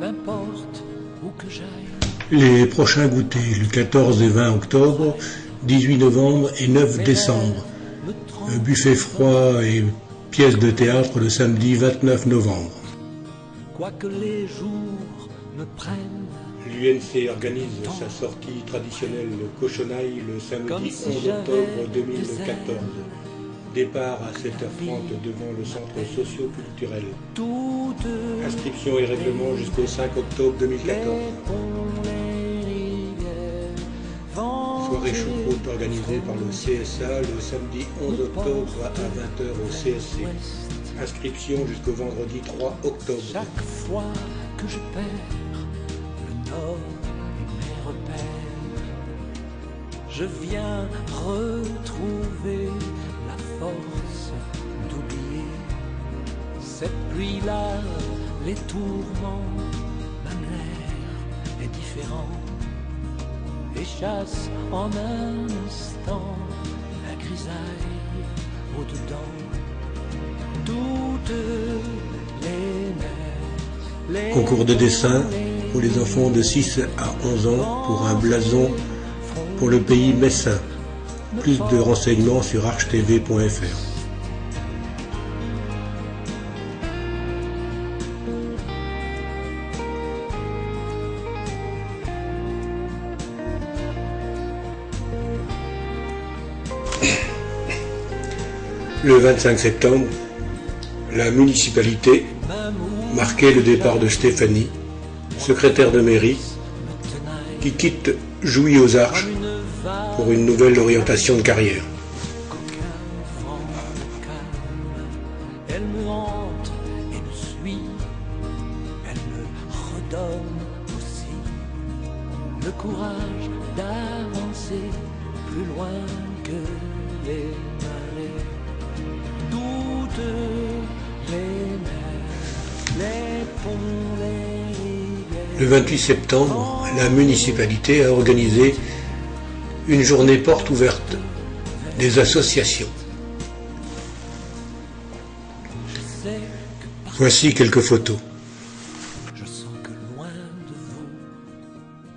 m'importe où que j'aille. Les prochains goûters, le 14 et 20 octobre, 18 novembre et 9 décembre. Buffet froid et pièces de théâtre le samedi 29 novembre. Quoique les jours me prennent. L'UNC organise sa sortie traditionnelle Cochonaille le samedi 11 octobre 2014. Départ à 7h30 devant le centre socio-culturel. Inscription et règlement jusqu'au 5 octobre 2014. Soirée choucroute organisée par le CSA le samedi 11 octobre à 20h au CSC. Inscription jusqu'au vendredi 3 octobre. Chaque fois que je perds le nord et mes repères, je viens retrouver la force d'oublier cette pluie-là, les tourments, même l'air est différent et chasse en un instant la grisaille au-dedans. Toutes les mers, Concours de dessin pour les enfants de 6 à 11 ans pour un blason pour le pays messin. Plus de renseignements sur archtv.fr. Le 25 septembre, la municipalité marquait le départ de Stéphanie, secrétaire de mairie, qui quitte Jouy aux Arches pour une nouvelle orientation de carrière. elle me hante et me suit, elle me redonne aussi le courage d'avancer plus loin que les marées. Toutes les mers, les ponts, les rivières. Le 28 septembre, la municipalité a organisé une journée porte ouverte des associations. Voici quelques photos. Je sens que loin de vous,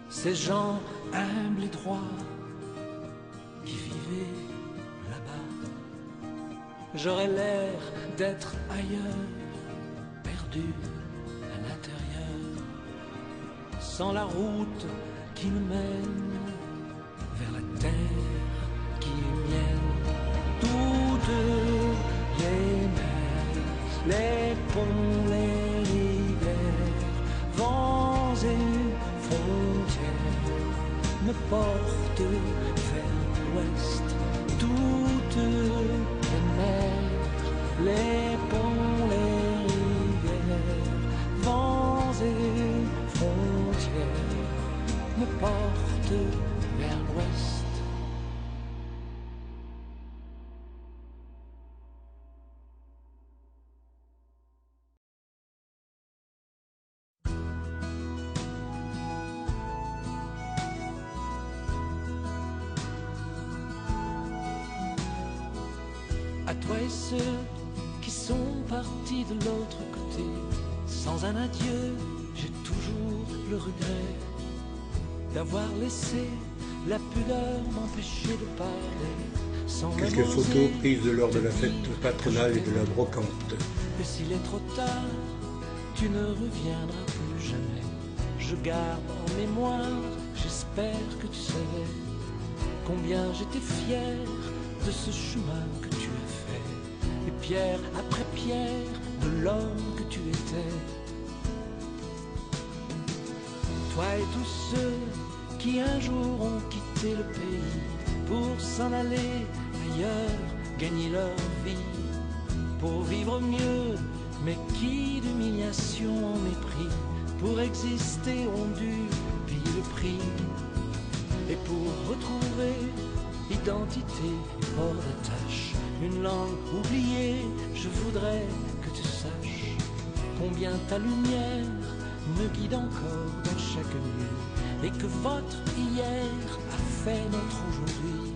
ces gens humbles et droits qui vivaient là-bas, j'aurais l'air d'être ailleurs, perdu à l'intérieur, sans la route qui me mène vers la terre qui est mienne. Toutes les mers, les ponts, les rivières, vents et frontières me portent vers l'ouest. Toutes les mers, les ponts, les rivières, vents et frontières me portent vers l'ouest. À toi et ceux qui sont partis de l'autre côté, sans un adieu, j'ai toujours le regret d'avoir laissé la pudeur m'empêcher de parler. Sans Quelques même photos oser prises lors de la te fête dire patronale que et je de la brocante. Et s'il est trop tard, tu ne reviendras plus jamais. Je garde en mémoire, j'espère que tu savais combien j'étais fier de ce chemin que tu as fait. Et pierre après pierre, de l'homme que tu étais. Toi et tous ceux qui un jour ont quitté le pays pour s'en aller ailleurs, gagner leur vie, pour vivre mieux, mais qui d'humiliation en mépris, pour exister ont dû payer le prix. Et pour retrouver identité et port d'attache, une langue oubliée, je voudrais que tu saches combien ta lumière me guide encore dans chaque nuit, et que votre hier a fait notre aujourd'hui.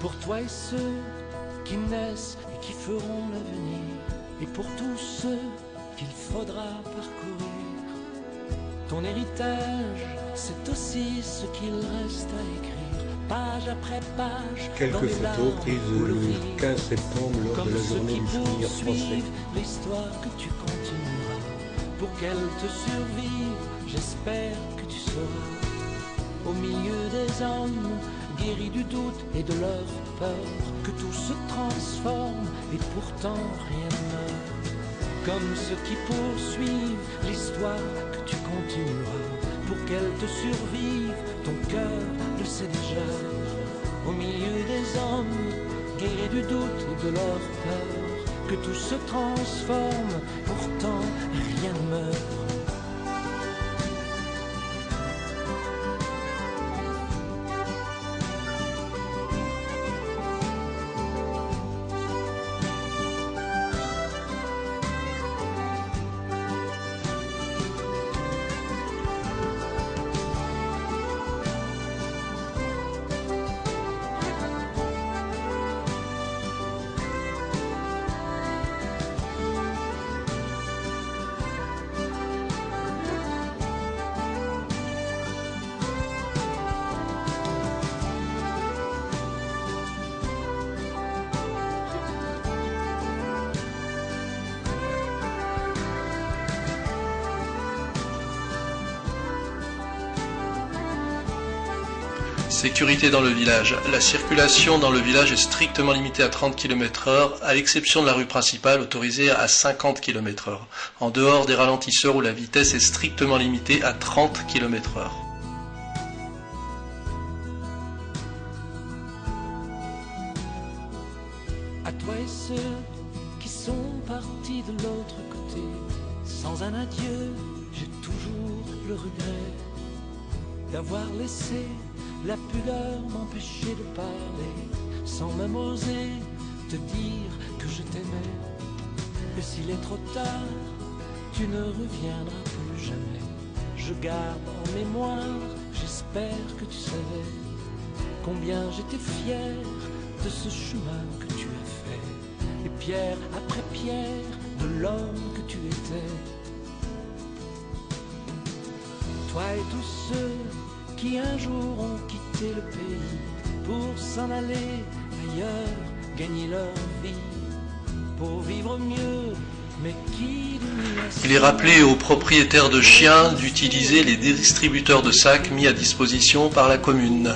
Pour toi et ceux qui naissent et qui feront l'avenir, et pour tous ceux qu'il faudra parcourir. Ton héritage, c'est aussi ce qu'il reste à écrire, page après page. Quelques photos prises le 15 septembre lors de la journée du souvenir français. L'histoire que tu continueras, pour qu'elle te survive, j'espère que tu sauras. Au milieu des hommes, guéris du doute et de leur peur, que tout se transforme et pourtant rien ne meurt. Comme ceux qui poursuivent l'histoire que tu continueras, pour qu'elle te survive, ton cœur le sait déjà. Au milieu des hommes, guéris du doute et de leur peur, que tout se transforme, pourtant rien ne meurt. Sécurité dans le village. La circulation dans le village est strictement limitée à 30 km/h, à l'exception de la rue principale autorisée à 50 km/h. En dehors des ralentisseurs où la vitesse est strictement limitée à 30 km/h. À toi et ceux qui sont partis de l'autre côté, sans un adieu, j'ai toujours le regret d'avoir laissé la pudeur m'empêchait de parler, sans même oser te dire que je t'aimais. Et s'il est trop tard, tu ne reviendras plus jamais. Je garde en mémoire, j'espère que tu savais combien j'étais fier de ce chemin que tu as fait. Et pierre après pierre, de l'homme que tu étais. Toi et tous ceux qui un jour ont quitté le pays pour s'en aller ailleurs, gagner leur vie, pour vivre mieux, mais qui... Il est rappelé aux propriétaires de chiens d'utiliser les distributeurs de sacs mis à disposition par la commune.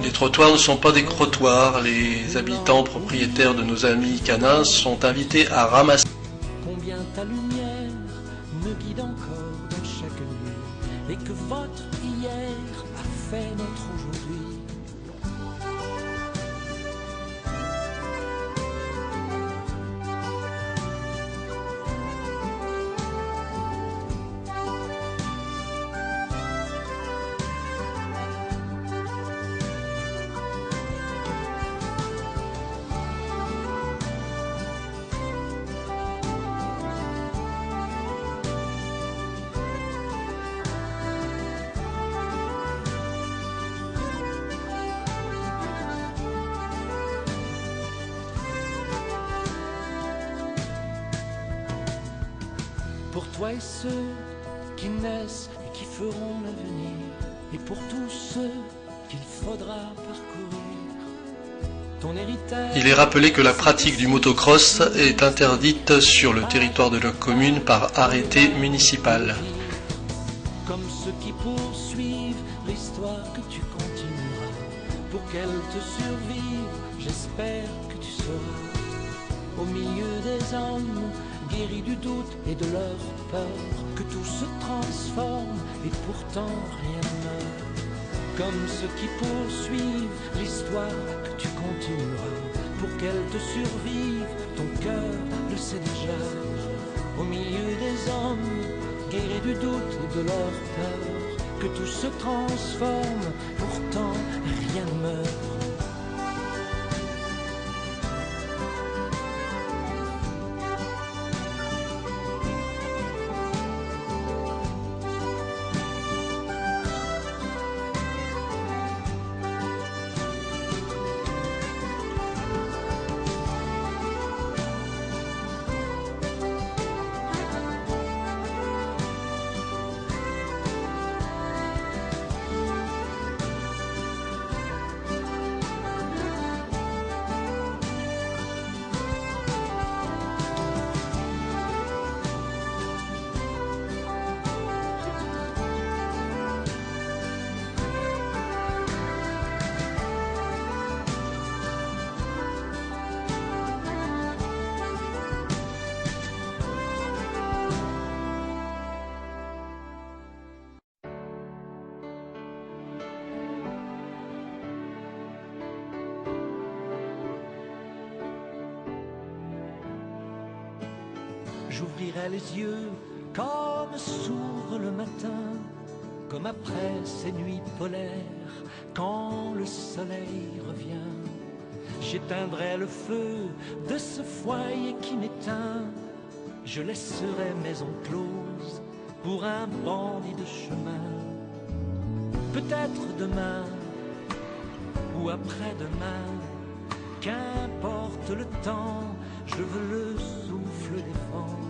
Les trottoirs ne sont pas des crottoirs, les habitants propriétaires de nos amis canins sont invités à ramasser. Combien ta lumière me guide encore dans chaque nuit, et que votre hier a fait notre aujourd'hui. Pour toi et ceux qui naissent et qui feront l'avenir, et pour tous ceux qu'il faudra parcourir, ton héritage... Il est rappelé que la pratique du motocross est interdite sur le territoire de la commune par arrêté municipal. Comme ceux qui poursuivent l'histoire que tu continueras, pour qu'elle te survive, j'espère que tu sauras. Au milieu des hommes, guéris du doute et de leur peur, que tout se transforme et pourtant rien ne meurt. Comme ceux qui poursuivent l'histoire que tu continueras, pour qu'elle te survive, ton cœur le sait déjà. Au milieu des hommes, guéris du doute et de leur peur, que tout se transforme, pourtant rien ne meurt. j'ouvrirai les yeux comme s'ouvre le matin, comme après ces nuits polaires, quand le soleil revient. J'éteindrai le feu de ce foyer qui m'éteint, je laisserai maison close pour un bandit de chemin. Peut-être demain ou après-demain, qu'importe le temps, je veux le souffle des vents.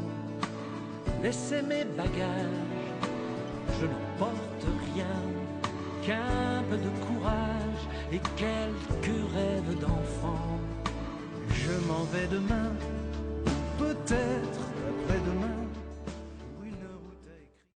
Laissez mes bagages, je n'emporte rien, qu'un peu de courage et quelques rêves d'enfant. Je m'en vais demain, peut-être après-demain,